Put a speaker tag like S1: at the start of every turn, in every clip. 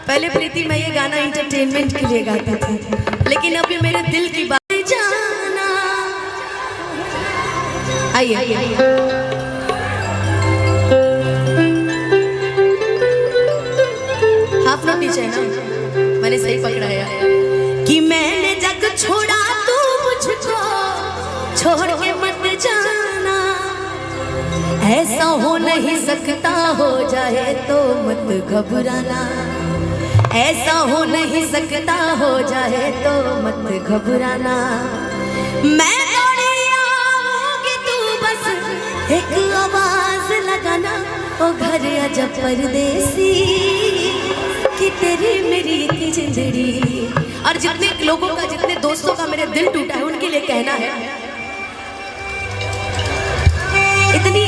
S1: पहले प्रीति मैं ये गाना एंटरटेनमेंट के लिए गाती थी, लेकिन अभी मेरे दिल की बात जाना। आइए हाफ नोट नीचे है ना, मैंने सही पकड़ा है कि मैंने जग छोड़ा तू मुझको छोड़ के मत जाना, ऐसा हो नहीं सकता, हो जाए तो मत घबराना, ऐसा हो नहीं सकता, हो जाए तो मत घबराना। मैं दौड़ी आऊंगी, तू बस एक आवाज लगाना, ओ घर आजा परदेसी कि तेरी मेरी की जिंदड़ी। और जितने लोगों का, जितने दोस्तों का मेरे दिल टूटा है, उनके लिए कहना है इतनी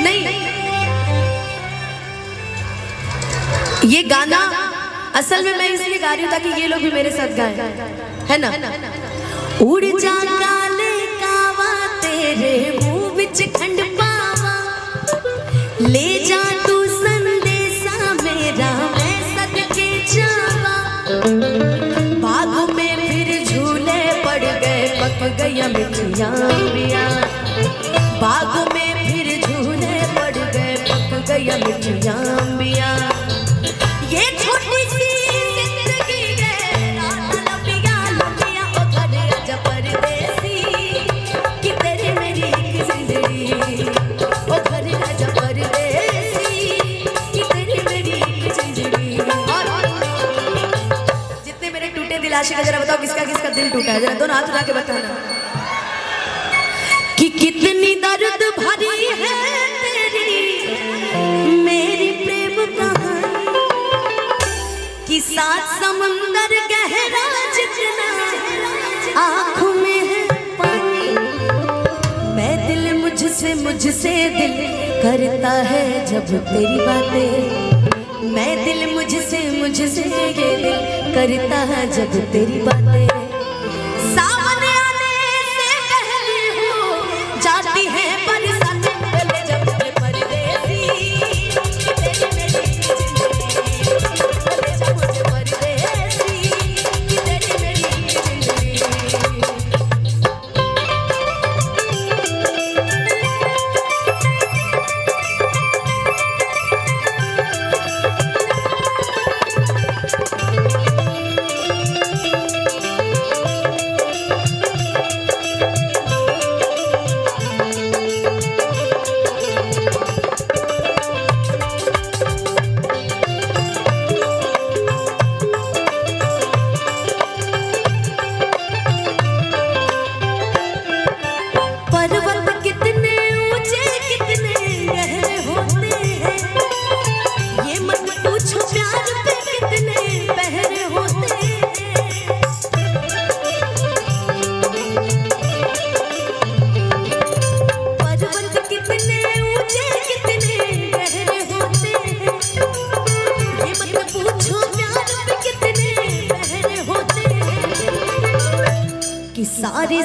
S1: नहीं, ये गाना असल में मैं इसलिए गा रही हूँ ताकि ये लोग भी मेरे साथ गाएं, है ना। उड़ जा काले कावा तेरे मुंह विच खंड पावा, ले जा तू संदेशा मेरा मैं सदके जावा, बाग में फिर झूले पड़ गए पक गया मिठिया पिया, बाग में फिर झूले पड़ गए पक गया मिठिया पिया। ये छोटी सी जिंदगी है रात लंबिया लंबिया, ओ घर आजा परदेसी कि तेरी मेरी एक जिंदगी, ओ घर आजा परदेसी कि तेरी मेरी एक जिंदगी। और जितने मेरे टूटे दिल आशिक, जरा बताओ किसका किसका दिल टूटा है, जरा दोनों हाथ उठा के बताना कि कितनी दर्द भरी है तेरी मेरी प्रेम कहानी, कि सात समंदर गहरा जितना आँखों में है पानी, मैं दिल मुझसे दिल करता है जब तेरी बातें, मैं दिल मुझसे ये दिल करता है जब तेरी बातें, सामने आने से पहले हो जाती है परेशानी, पहले जब मैं परदेसी तेरी मेरी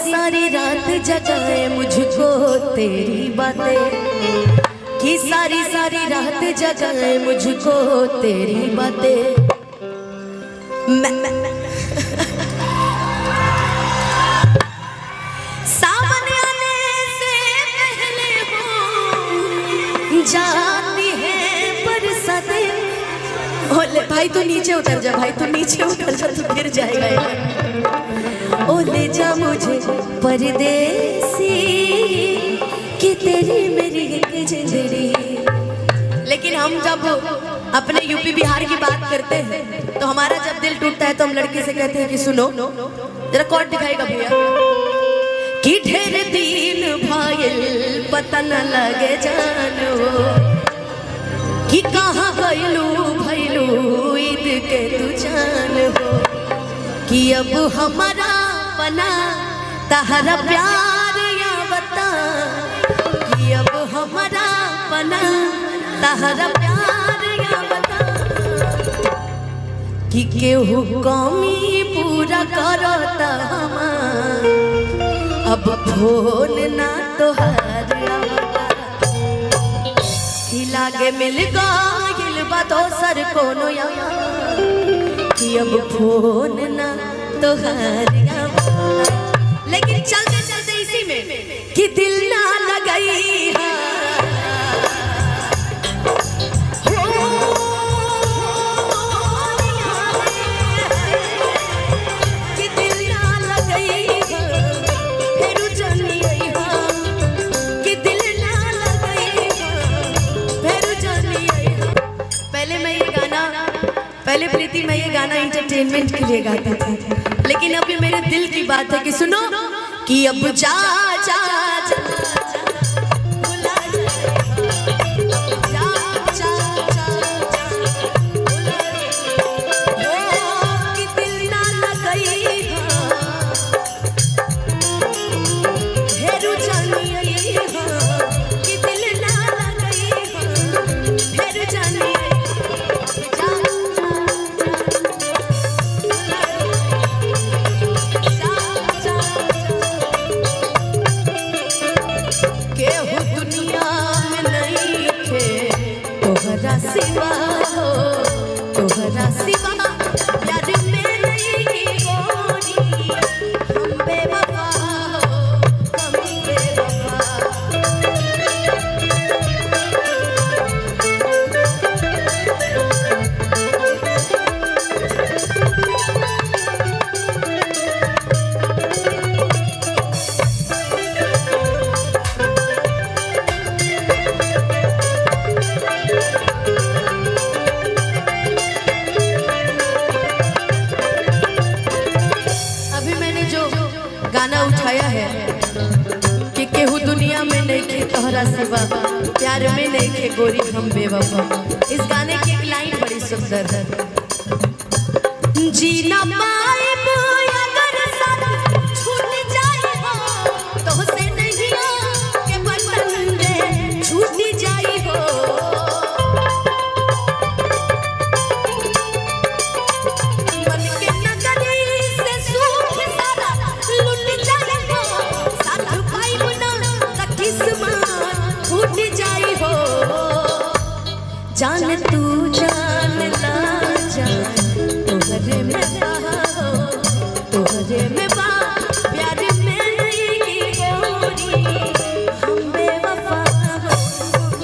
S1: सारी रात जगाए मुझको तेरी बातें, कि सारी रात जगाए मुझको तेरी बातें। सामने आने से पहले हो जाती है बरसातें। ओले भाई तू नीचे उतर जा, भाई तू नीचे उतर जा, तू गिर जाएगा। ओ ले जा मुझे परदेसी कि तेरी मेरी एक जिंदड़ी। लेकिन हम जब अपने यूपी बिहार की बात करते हैं तो हमारा जब दिल टूटता है तो हम लड़की से कहते हैं कि सुनो, जरा कॉर्ड दिखाएगा भैया, कि ढेर दिन भाईल पता न लगे जानो, कि कहाँ भैलू ईद के तू जान हो, कि अब हमारा बना तहरा प्यार या बता, कि अब हमारा बना तहरा प्यार या बता, कि केहू कमी पूरा करता हमार, अब फोन ना तोहार आवता, कि लागे मिल गइल दोसर कोनो कि अब फोन ना तोहरिया। लेकिन चलते चलते इसी में कि दिल ना लगई कि दिल ना लगई फिर जानी कि दिल ना लगई फिर जानी। पहले मैं ये गाना पहले प्रीति मैं ये गाना एंटरटेनमेंट के लिए गाती थी, लेकिन अभी मेरे दिल की बात है कि सुनो कि अब जा जा जा भुला जा जा जा कि दिल ना लगई हेरू जानी कि दिल ना लगई हेरू जानी। तोहरा सिवा हो तोहरा सिवा याद में नहीं गोरी हम बेवफा हो हम बेवफा। गाना उठाया है कि केहू दुनिया में नहीं खे तोहरा सिवा प्यार में नहीं खे गोरी हम बेवफा। इस गाने की एक लाइन बड़ी सुंदर है। जीना पाए अगर साथ छूट जाए हो तो से नहीं के बंधन रे छूट जाए हो। मन के नगरी से सूख सारा लुट जाए हो साथ पाई ना किस्मत छूट जाए हो। जान तू जान ला जान तोहरे में हो तोहरे में बा प्यार में नहीं गोरी हम बेवफा हो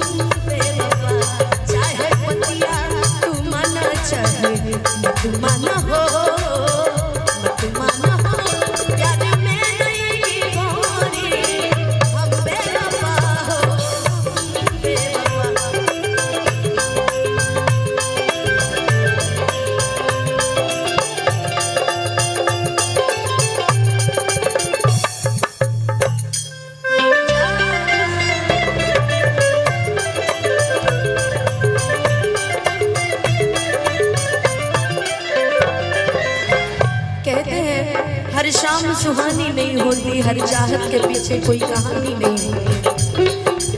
S1: हम बेवफा। चाहे पतिया तू माना चाहे मत माना हो मत माना हो प्यार में नहीं गोरी हम बेवफा हो बेवफा। कहते हैं हर शाम सुहानी नहीं होती हर चाहत के पीछे कोई कहानी नहीं होती।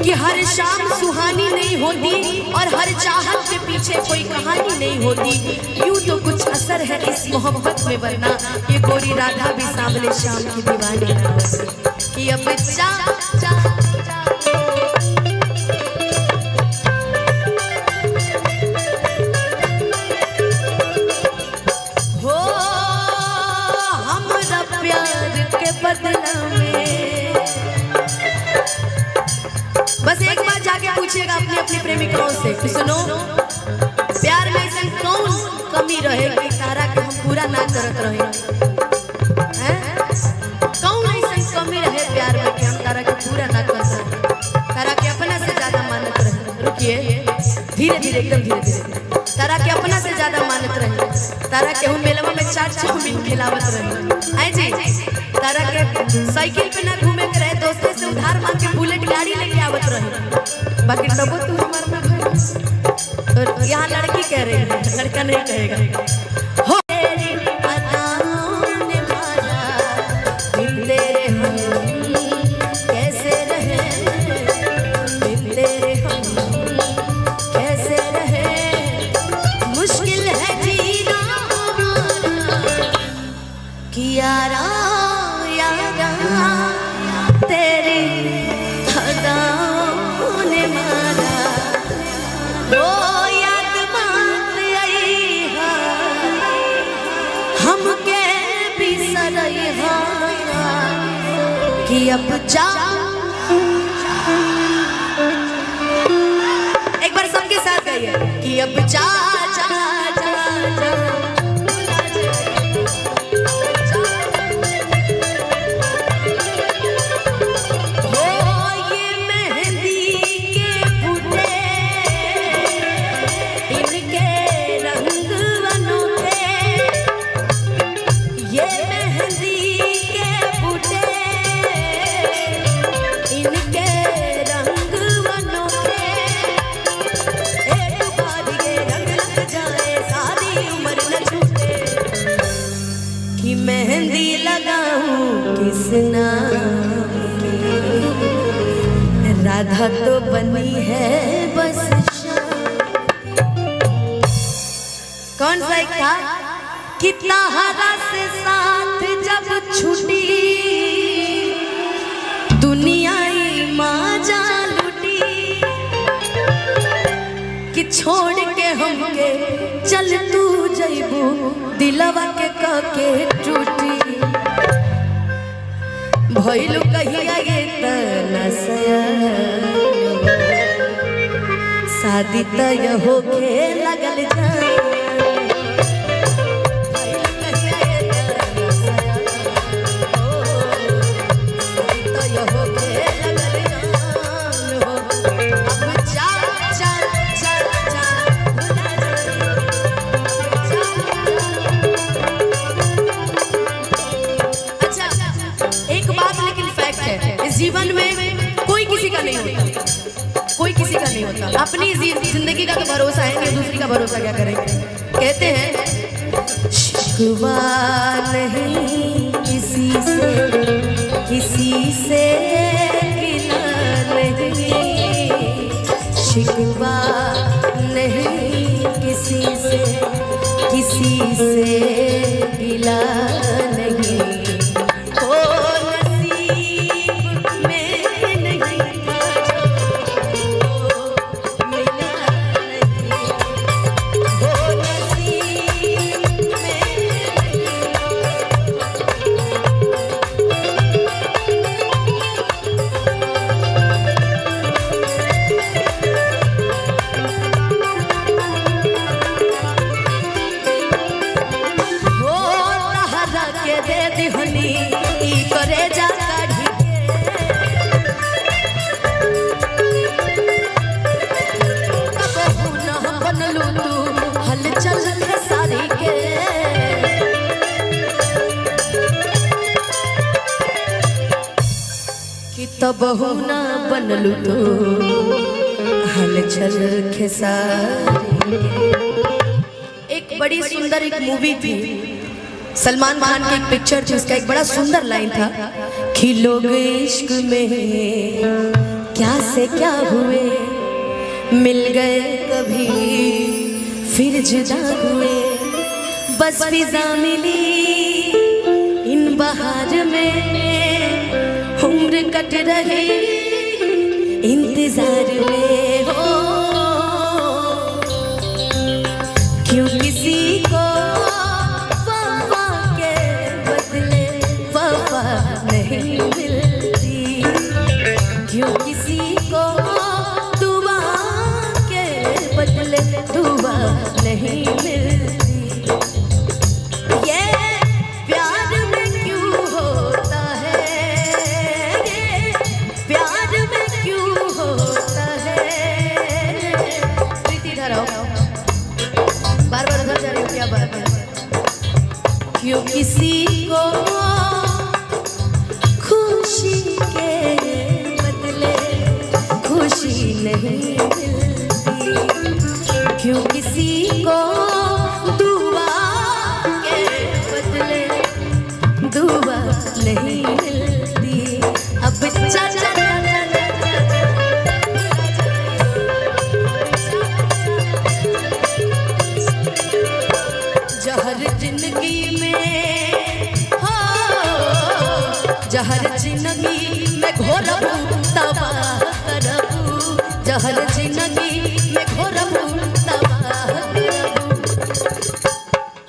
S1: कि हर शाम सुहानी नहीं होती और हर चाहत के पीछे कोई कहानी नहीं होती। यूं तो कुछ असर है इस मोहब्बत में वरना ये गोरी राधा भी सांवले शाम की दीवानी ना होती। कि अब जा जा बदला में। बस एक बार जाके पूछिएगा अपनी अपनी प्रेमिकाओं से कि सुनो प्यार में ऐसा कौन कमी रहे कि तारा के हम पूरा ना करत रहे हैं? कौन ऐसा कमी रहे प्यार में कि हम तारा के पूरा ना करत रहे तारा के अपना से ज्यादा मानत रहे। रुकिए धीरे धीरे एकदम धीरे धीरे। तारा के अपना से ज्यादा मानत रहे तारा के हम मेलवा में चाट चाउमीन खिलावत रहे आई जी। तारा के साइकिल पे ना घूमे के रहे दोस्तों से उधार मांग के बुलेट गाड़ी लेके आवत रहे। बाकी तब तू हमार में भाई तो यहाँ लड़की कह रही है लड़का नहीं कहेगा। हो तेरी अदाओं ने मारा बिन तेरे हम कैसे रहे बिन तेरे हम कैसे रहे। मुश्किल है जीना हमारा कि यारा तेरी अदाओं ने मारा वो याद कि अब जा। एक बार सबके साथ गाइए कि अब जा जा जा जा। मेहंदी लगाऊं किस नाम की, राधा तो बनी है बस कौन सा एक था? कितना हरा से साथ जब छुटी, दुनिया ही माजा लुटी, कि छोड़ के हमके चल तू जइबू, दिलवा के कके टूटी। भइलू कहिया ये तना शादी तय होके लगल जाए। जीवन में कोई किसी का नहीं होता, कोई किसी का नहीं होता। अपनी जिंदगी का तो भरोसा है, दूसरी का भरोसा क्या करेंगे। कहते हैं शिकवा नहीं किसी से गिला नहीं, शिकवा नहीं किसी से गिला नहीं। तब ना बनलू तो हलचल खेसारी। एक बड़ी सुंदर एक मूवी थी, सलमान खान की एक पिक्चर थी, उसका एक बड़ा सुंदर लाइन था कि लोग इश्क में क्या से क्या हुए, मिल गए कभी फिर जुदा हुए, बस फिजा मिली इन बहार में, उम्र कट रही इंतजार में। हो क्यों किसी को वफा के बदले वफा नहीं मिलती, क्यों किसी को दुआ के बदले दुआ नहीं मिलती। क्यों किसी को खुशी के बदले खुशी नहीं मिलती, क्यों किसी को दुआ के बदले दुआ नहीं मिलती। अब जहर जिंदगी में हो, जहर जिंदगी में घोरबू तबाह करबू, जहर जिंदगी में घोरबू तबाह करबू।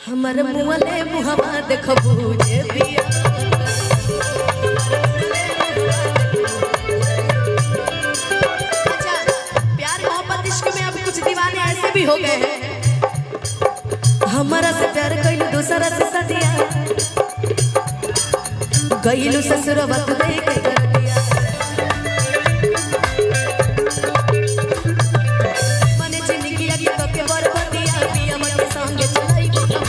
S1: हमर मुँहले मुहवा देखबू जे बिया ऐसे भी हो गए हैं, हमारा से प्यार कइलू दूसरा से सदिया, गइलू ससुरवा तू दे के कर दिया। मने जिंदगिया के तो के बरबदिया, पिया मन के संगे चलाई बदिया।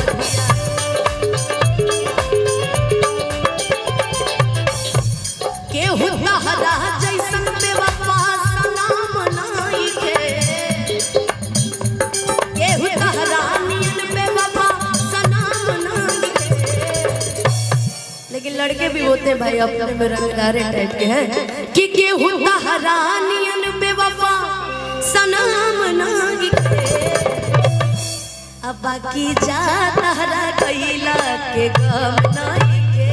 S1: के होता हरा जैसन बेवफा सलाम नाई के, के होता हरा नियन बेवफा सलाम नाई के। लेकिन लड़के भी होते हैं भाई अपने में रंगदारे टाइप के हैं कि के होता हरा नियन बेवफा सलाम नाई के। अब बाकी जा तहरा कइला के गम नाई के,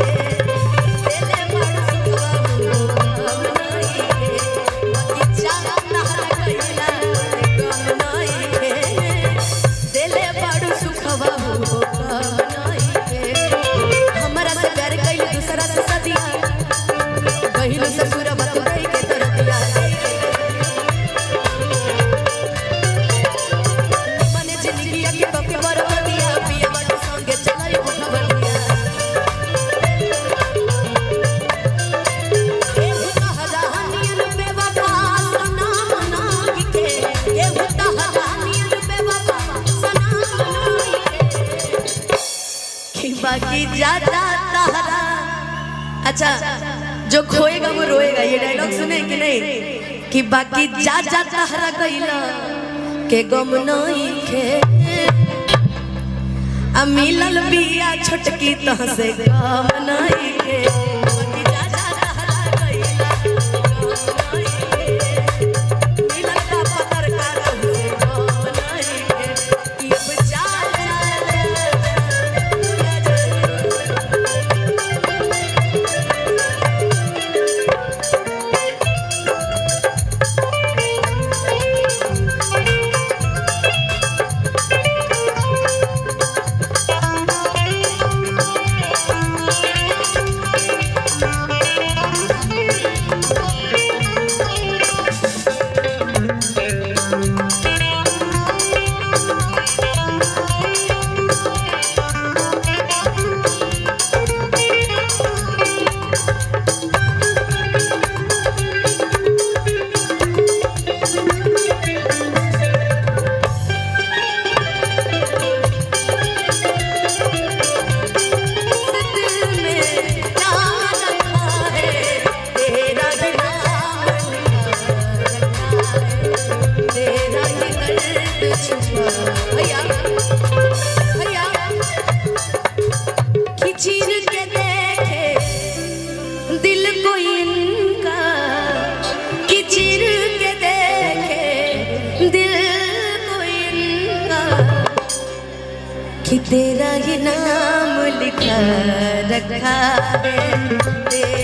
S1: तेरे बड़ सुखवा गम नाई के। बाकी जा तहरा कइला के गम नाई के, तेरे बड़ सुखवा गम नाई के। हमरा से प्यार कइल दूसरा से सदिया, कहिल ससुरवा तू दे के तर दिया। मने जिंदगिया के तो के बरबदिया, पिया मन संगे चलाई बदिया। के होता हरानियन बेवफा सनाम नाई के, के होता हरानियन बेवफा सनाम नाई के। कि बाकी जाता तहरा, अच्छा जो खोएगा वो रोएगा, ये डायलॉग सुने कि नहीं? कि बाकी जा जा तहरा कइला के गम नाई के। आ मिलल बिया छोटकी तह से गम नाई के। बाकी जा जा तहरा कइला के गम नाई के। मिलल का पतर का तह से गम नाई के। कि अब जा जा कि तेरा ही नाम लिखा रखा है।